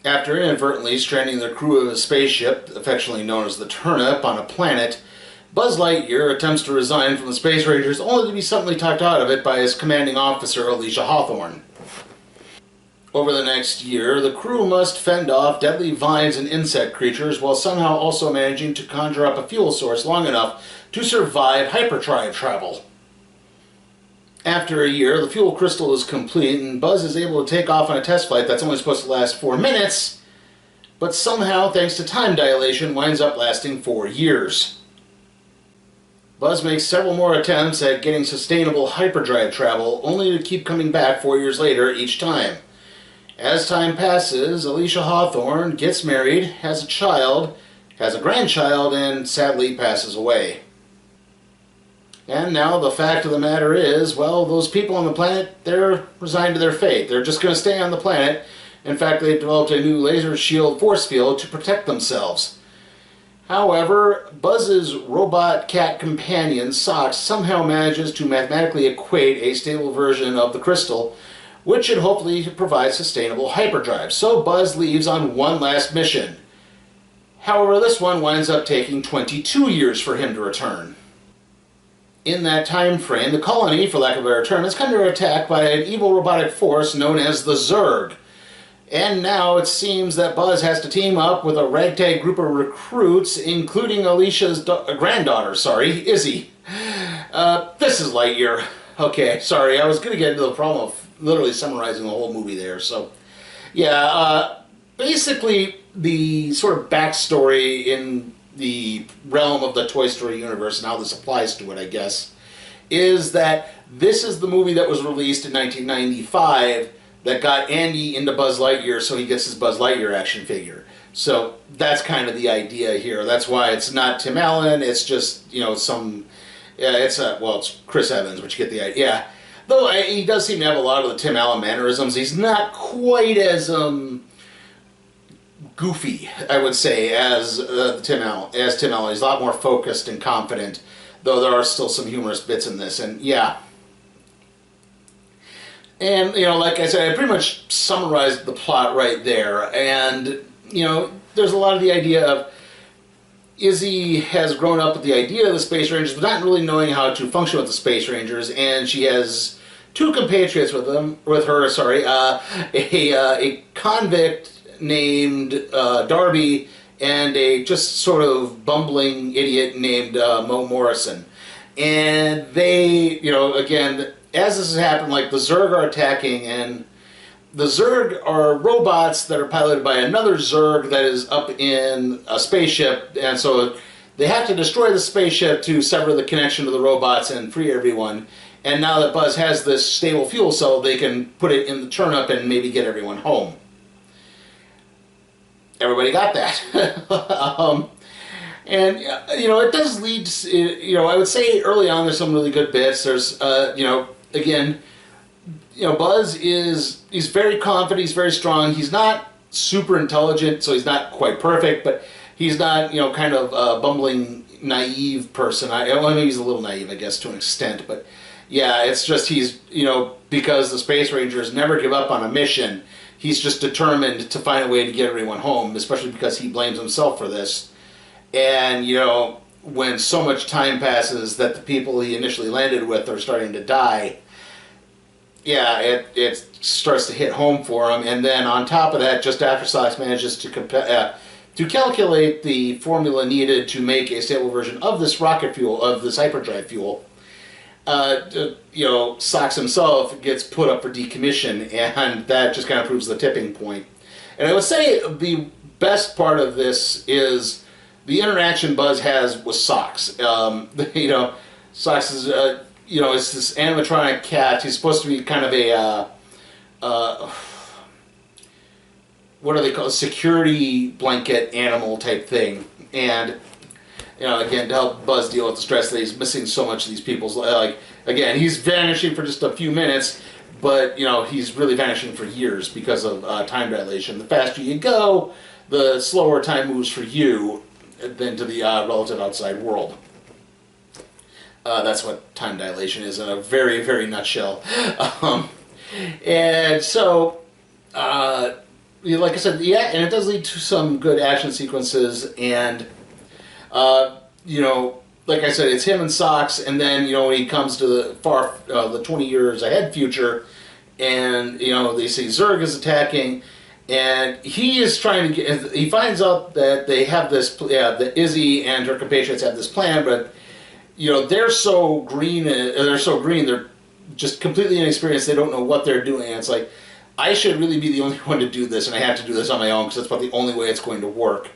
After inadvertently stranding the crew of a spaceship, affectionately known as the Turnip, on a planet, Buzz Lightyear attempts to resign from the Space Rangers only to be suddenly talked out of it by his commanding officer, Alicia Hawthorne. Over the next year, the crew must fend off deadly vines and insect creatures while somehow also managing to conjure up a fuel source long enough to survive hyperdrive travel. After a year, the fuel crystal is complete and Buzz is able to take off on a test flight that's only supposed to last 4 minutes, but somehow, thanks to time dilation, winds up lasting 4 years. Buzz makes several more attempts at getting sustainable hyperdrive travel, only to keep coming back 4 years later each time. As time passes, Alicia Hawthorne gets married, has a child, has a grandchild, and sadly passes away. And now the fact of the matter is, well, those people on the planet, they're resigned to their fate. They're just going to stay on the planet. In fact, they've developed a new laser shield force field to protect themselves. However, Buzz's robot cat companion, Sox, somehow manages to mathematically equate a stable version of the crystal, which should hopefully provide sustainable hyperdrive. So Buzz leaves on one last mission. However, this one winds up taking 22 years for him to return. In that time frame, the colony, for lack of a better term, is under attack by an evil robotic force known as the Zurg. And now it seems that Buzz has to team up with a ragtag group of recruits, including Alicia's granddaughter, Izzy. This is Lightyear. Okay, sorry, I was going to get into the problem of literally summarizing the whole movie there. So, yeah, basically the sort of backstory in the realm of the Toy Story universe and how this applies to it, I guess, is that this is the movie that was released in 1995 that got Andy into Buzz Lightyear, so he gets his Buzz Lightyear action figure. So that's kind of the idea here. That's why it's not Tim Allen, it's just, you know, it's Chris Evans, but you get the idea. Though he does seem to have a lot of the Tim Allen mannerisms. He's not quite as goofy, I would say, as Tim Allen. He's a lot more focused and confident, though there are still some humorous bits in this. And yeah, and you know, like I said, I pretty much summarized the plot right there. And you know, there's a lot of the idea of Izzy has grown up with the idea of the Space Rangers, but not really knowing how to function with the Space Rangers, and she has two compatriots with her. A convict named Darby, and a just sort of bumbling idiot named Mo Morrison. And they, you know, again, as this has happened, like the Zurg are attacking, and the Zurg are robots that are piloted by another Zurg that is up in a spaceship, and so they have to destroy the spaceship to sever the connection to the robots and free everyone. And now that Buzz has this stable fuel cell, they can put it in the Turnip and maybe get everyone home. Everybody got that. And, you know, it does lead to, you know, I would say early on there's some really good bits. There's, you know, again, you know, Buzz he's very confident, he's very strong. He's not super intelligent, so he's not quite perfect, but he's not, you know, kind of a bumbling, naive person. Well, maybe he's a little naive, I guess, to an extent, but yeah, it's just he's, you know, because the Space Rangers never give up on a mission, he's just determined to find a way to get everyone home, especially because he blames himself for this. And, you know, when so much time passes that the people he initially landed with are starting to die, yeah, it starts to hit home for him. And then on top of that, just after Sox manages to calculate the formula needed to make a stable version of this rocket fuel, of this hyperdrive fuel, you know, Sox himself gets put up for decommission, and that just kind of proves the tipping point. And I would say the best part of this is the interaction Buzz has with Sox. You know, Sox is, you know, it's this animatronic cat. He's supposed to be kind of a, what are they called? Security blanket animal type thing. And, you know, again, to help Buzz deal with the stress that he's missing so much of these people's, like, again, he's vanishing for just a few minutes, but, you know, he's really vanishing for years because of time dilation. The faster you go, the slower time moves for you than to the relative outside world. That's what time dilation is in a very, very nutshell. And so, like I said, yeah, and it does lead to some good action sequences, and like I said, it's him and Sox, and then when he comes to the 20 years ahead future, and they see Zurg is attacking, and he is trying to get. He finds out that they have this. That Izzy and her compatriots have this plan, but they're so green. They're just completely inexperienced. They don't know what they're doing. And it's like, I should really be the only one to do this, and I have to do this on my own because that's about the only way it's going to work.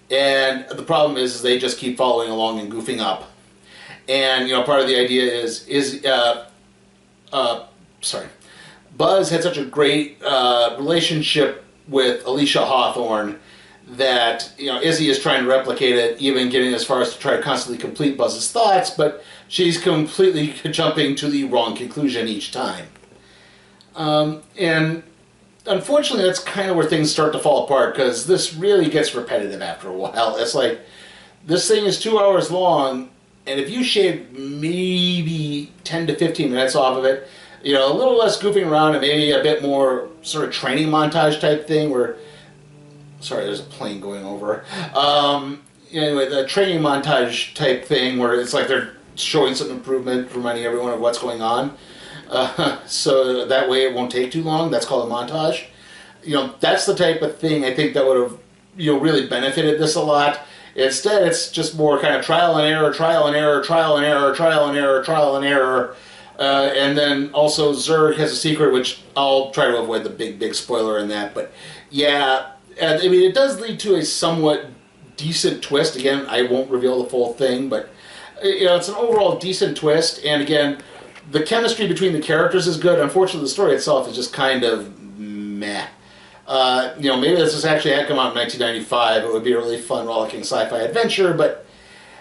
And the problem is they just keep following along and goofing up. And part of the idea is Buzz had such a great relationship with Alicia Hawthorne that Izzy is trying to replicate it, even getting as far as to try to constantly complete Buzz's thoughts, but she's completely jumping to the wrong conclusion each time. And unfortunately, that's kind of where things start to fall apart, because this really gets repetitive after a while. It's like, this thing is 2 hours long, and if you shave maybe 10 to 15 minutes off of it, a little less goofing around and maybe a bit more sort of training montage type thing where... Sorry, there's a plane going over. Anyway, the training montage type thing where it's like they're showing some improvement, reminding everyone of what's going on. So that way it won't take too long. That's called a montage. That's the type of thing I think that would have, really benefited this a lot. Instead, it's just more kind of trial and error, trial and error, trial and error, trial and error, trial and error. And then also Zurg has a secret, which I'll try to avoid the big spoiler in that. But yeah, I mean, it does lead to a somewhat decent twist. Again, I won't reveal the full thing, but it's an overall decent twist. And again, the chemistry between the characters is good. Unfortunately, the story itself is just kind of meh. Maybe this was actually had come out in 1995. It would be a really fun, rollicking sci-fi adventure, but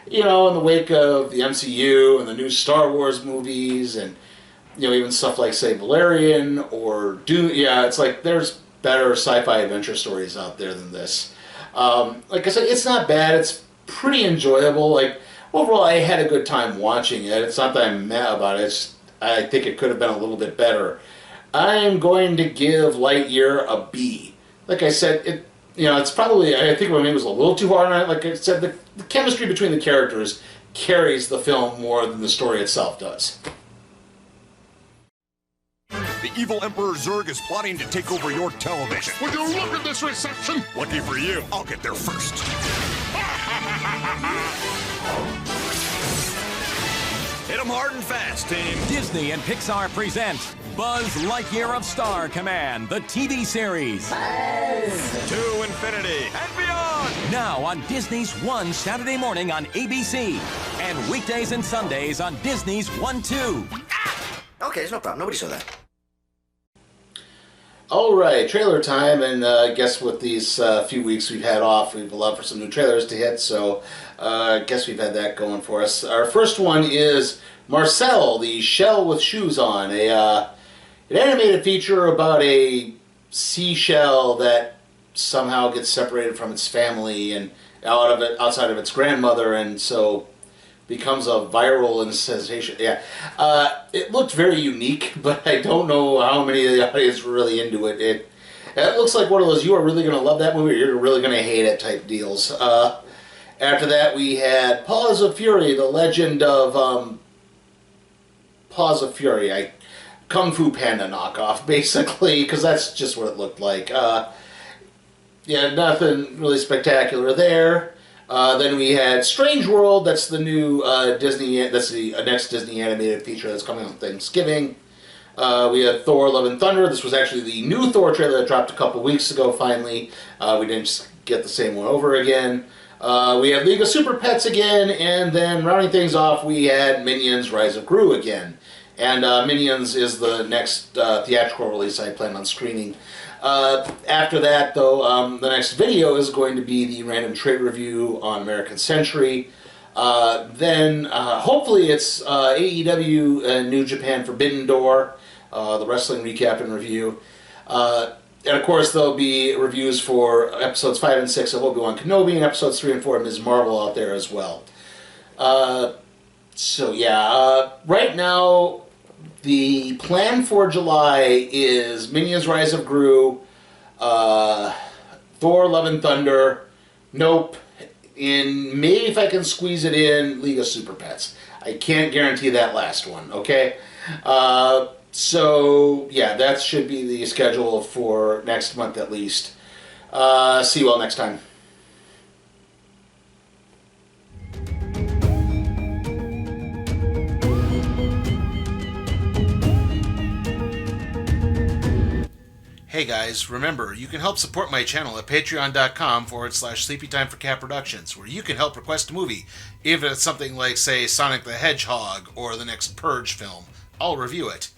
in the wake of the MCU and the new Star Wars movies, and even stuff like, say, Valerian or Dune, it's like there's better sci-fi adventure stories out there than this. Like I said, it's not bad. It's pretty enjoyable. Like, overall, I had a good time watching it. It's not that I'm mad about it. I think it could have been a little bit better. I'm going to give Lightyear a B. Like I said, it's probably, I think maybe it was a little too hard on it. Like I said, the chemistry between the characters carries the film more than the story itself does. The evil Emperor Zurg is plotting to take over your television. Would you look at this reception? Lucky for you, I'll get there first. Hit 'em hard and fast, team. Disney and Pixar present Buzz Lightyear of Star Command, the TV series. Buzz. To infinity and beyond. Now on Disney's One Saturday morning on ABC. And weekdays and Sundays on Disney's One 2. Okay, it's no problem. Nobody saw that. Alright, trailer time, and I guess with these few weeks we've had off, we've allowed for some new trailers to hit, so I guess we've had that going for us. Our first one is Marcel, the Shell with Shoes On, an animated feature about a seashell that somehow gets separated from its family and outside of its grandmother, and so becomes a viral sensation. Yeah, it looked very unique, but I don't know how many of the audience were really into it. It looks like one of those, you are really going to love that movie or you're really going to hate it type deals. After that, we had Paws of Fury, the legend of Paws of Fury, Kung Fu Panda knockoff, basically, because that's just what it looked like. Yeah, nothing really spectacular there. Then we had Strange World. That's the new that's the next Disney animated feature that's coming on Thanksgiving. We had Thor: Love and Thunder. This was actually the new Thor trailer that dropped a couple weeks ago. Finally, we didn't just get the same one over again. We had League of Super Pets again, and then rounding things off, we had Minions: Rise of Gru again. And Minions is the next theatrical release I plan on screening. After that, though, the next video is going to be the random trade review on American Century. Then, hopefully, it's AEW New Japan Forbidden Door, the wrestling recap and review. And of course, there'll be reviews for episodes 5 and 6 of Obi-Wan Kenobi and episodes 3 and 4 of Ms. Marvel out there as well. So yeah, right now, the plan for July is Minions: Rise of Gru, Thor: Love and Thunder. Nope. And maybe if I can squeeze it in, League of Super Pets. I can't guarantee that last one, okay? So, yeah, that should be the schedule for next month at least. See you all next time. Hey guys, remember, you can help support my channel at patreon.com/SleepyTimeForCat Productions, where you can help request a movie, even if it's something like, say, Sonic the Hedgehog or the next Purge film. I'll review it.